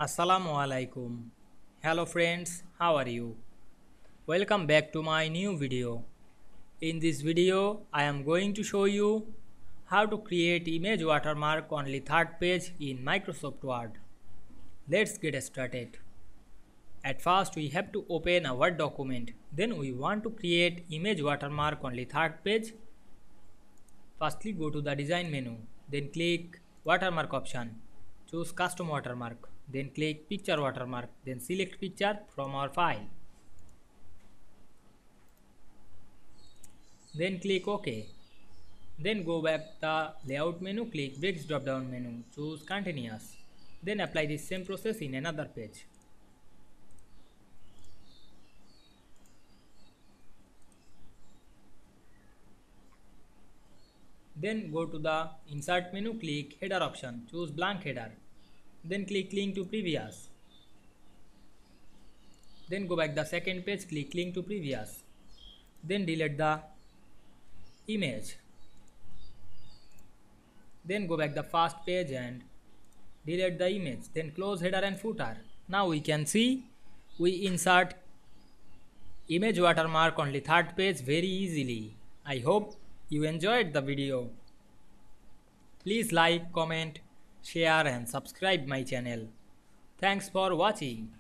Assalamu Walaikum. Hello friends, how are you? Welcome back to my new video. In this video, I am going to show you how to create image watermark only third page in Microsoft Word. Let's get started. At first, we have to open a Word document. Then we want to create image watermark only third page. Firstly, go to the design menu. Then click watermark option. Choose custom watermark. Then click picture watermark. Then select picture from our file. Then click OK. Then go back the layout menu, click Bricks drop down menu, choose continuous. Then apply the same process in another page. Then go to the insert menu, click header option, choose blank header. Then click link to previous. Then go back the second page, click link to previous. Then delete the image. Then go back the first page and delete the image. Then close header and footer. Now we can see we insert image watermark only third page very easily. I hope you enjoyed the video. Please like, comment, share and subscribe my channel. Thanks for watching.